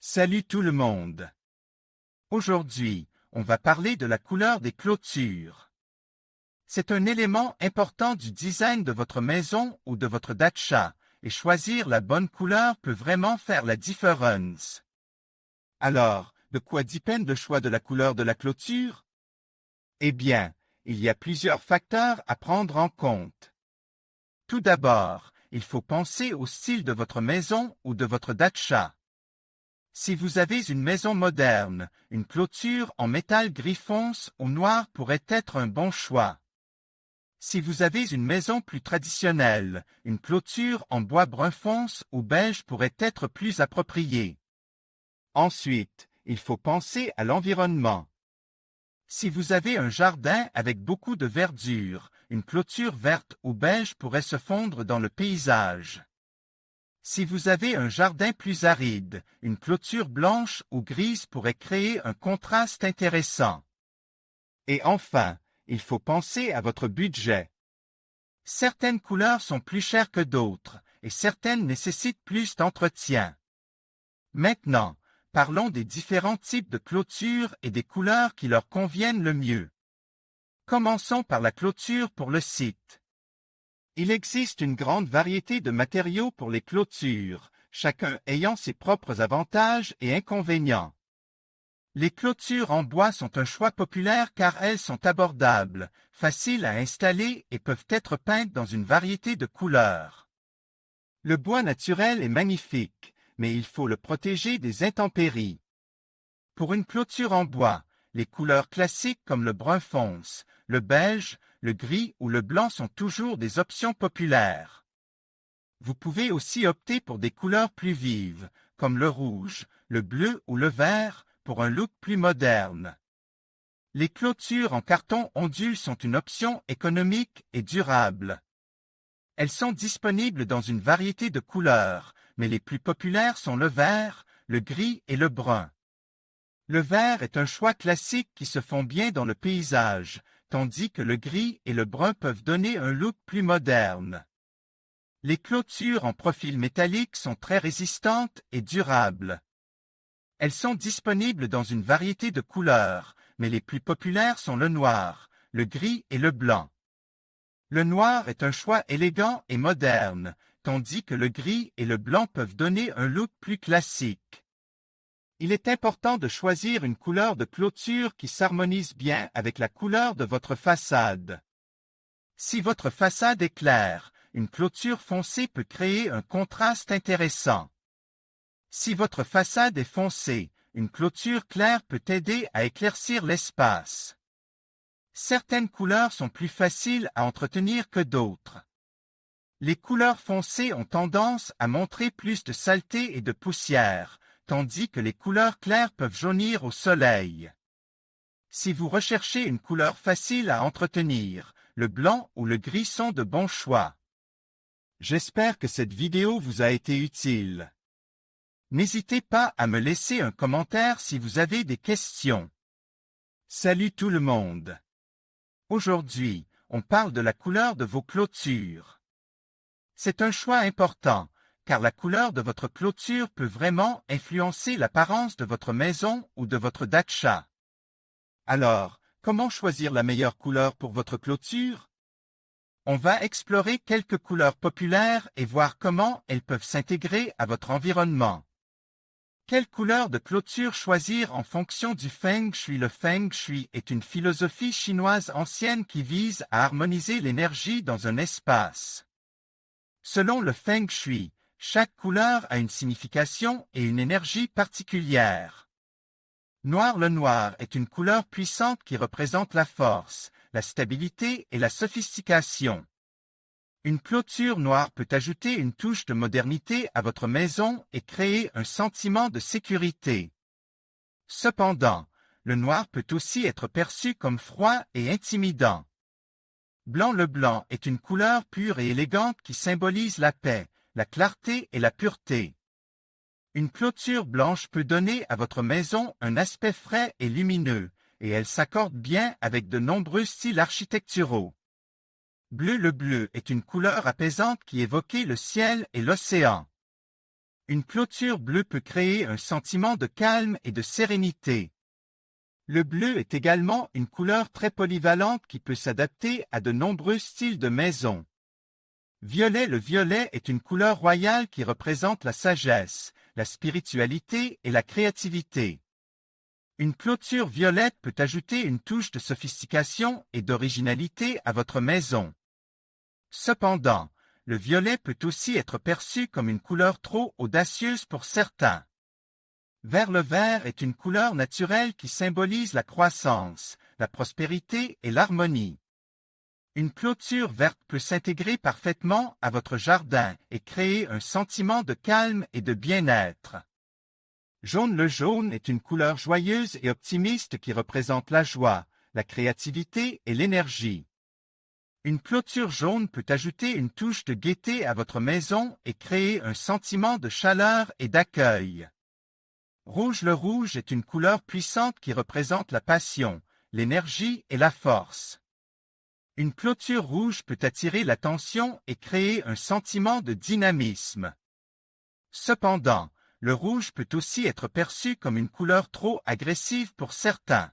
Salut tout le monde! Aujourd'hui, on va parler de la couleur des clôtures. C'est un élément important du design de votre maison ou de votre datcha, et choisir la bonne couleur peut vraiment faire la différence. Alors, de quoi dépend le choix de la couleur de la clôture? Eh bien, il y a plusieurs facteurs à prendre en compte. Tout d'abord, il faut penser au style de votre maison ou de votre datcha. Si vous avez une maison moderne, une clôture en métal gris fonce ou noir pourrait être un bon choix. Si vous avez une maison plus traditionnelle, une clôture en bois brun fonce ou beige pourrait être plus appropriée. Ensuite, il faut penser à l'environnement. Si vous avez un jardin avec beaucoup de verdure, une clôture verte ou beige pourrait se fondre dans le paysage. Si vous avez un jardin plus aride, une clôture blanche ou grise pourrait créer un contraste intéressant. Et enfin, il faut penser à votre budget. Certaines couleurs sont plus chères que d'autres, et certaines nécessitent plus d'entretien. Maintenant, parlons des différents types de clôtures et des couleurs qui leur conviennent le mieux. Commençons par la clôture pour le site. Il existe une grande variété de matériaux pour les clôtures, chacun ayant ses propres avantages et inconvénients. Les clôtures en bois sont un choix populaire car elles sont abordables, faciles à installer et peuvent être peintes dans une variété de couleurs. Le bois naturel est magnifique, mais il faut le protéger des intempéries. Pour une clôture en bois, les couleurs classiques comme le brun fonce, le beige, le gris ou le blanc sont toujours des options populaires. Vous pouvez aussi opter pour des couleurs plus vives, comme le rouge, le bleu ou le vert, pour un look plus moderne. Les clôtures en carton ondule sont une option économique et durable. Elles sont disponibles dans une variété de couleurs, mais les plus populaires sont le vert, le gris et le brun. Le vert est un choix classique qui se fond bien dans le paysage, tandis que le gris et le brun peuvent donner un look plus moderne. Les clôtures en profil métallique sont très résistantes et durables. Elles sont disponibles dans une variété de couleurs, mais les plus populaires sont le noir, le gris et le blanc. Le noir est un choix élégant et moderne, tandis que le gris et le blanc peuvent donner un look plus classique. Il est important de choisir une couleur de clôture qui s'harmonise bien avec la couleur de votre façade. Si votre façade est claire, une clôture foncée peut créer un contraste intéressant. Si votre façade est foncée, une clôture claire peut aider à éclaircir l'espace. Certaines couleurs sont plus faciles à entretenir que d'autres. Les couleurs foncées ont tendance à montrer plus de saleté et de poussière, tandis que les couleurs claires peuvent jaunir au soleil. Si vous recherchez une couleur facile à entretenir, le blanc ou le gris sont de bons choix. J'espère que cette vidéo vous a été utile. N'hésitez pas à me laisser un commentaire si vous avez des questions. Salut tout le monde! Aujourd'hui, on parle de la couleur de vos clôtures. C'est un choix important, car la couleur de votre clôture peut vraiment influencer l'apparence de votre maison ou de votre datcha. Alors, comment choisir la meilleure couleur pour votre clôture? On va explorer quelques couleurs populaires et voir comment elles peuvent s'intégrer à votre environnement. Quelle couleur de clôture choisir en fonction du Feng Shui? Le Feng Shui est une philosophie chinoise ancienne qui vise à harmoniser l'énergie dans un espace. Selon le Feng Shui, chaque couleur a une signification et une énergie particulière. Noir. Le noir est une couleur puissante qui représente la force, la stabilité et la sophistication. Une clôture noire peut ajouter une touche de modernité à votre maison et créer un sentiment de sécurité. Cependant, le noir peut aussi être perçu comme froid et intimidant. Blanc. Le blanc est une couleur pure et élégante qui symbolise la paix, la clarté et la pureté. Une clôture blanche peut donner à votre maison un aspect frais et lumineux, et elle s'accorde bien avec de nombreux styles architecturaux. Bleu. Le bleu est une couleur apaisante qui évoque le ciel et l'océan. Une clôture bleue peut créer un sentiment de calme et de sérénité. Le bleu est également une couleur très polyvalente qui peut s'adapter à de nombreux styles de maison. Violet. Le violet est une couleur royale qui représente la sagesse, la spiritualité et la créativité. Une clôture violette peut ajouter une touche de sophistication et d'originalité à votre maison. Cependant, le violet peut aussi être perçu comme une couleur trop audacieuse pour certains. Vert. Le vert est une couleur naturelle qui symbolise la croissance, la prospérité et l'harmonie. Une clôture verte peut s'intégrer parfaitement à votre jardin et créer un sentiment de calme et de bien-être. Jaune. Le jaune est une couleur joyeuse et optimiste qui représente la joie, la créativité et l'énergie. Une clôture jaune peut ajouter une touche de gaieté à votre maison et créer un sentiment de chaleur et d'accueil. Rouge. Le rouge est une couleur puissante qui représente la passion, l'énergie et la force. Une clôture rouge peut attirer l'attention et créer un sentiment de dynamisme. Cependant, le rouge peut aussi être perçu comme une couleur trop agressive pour certains.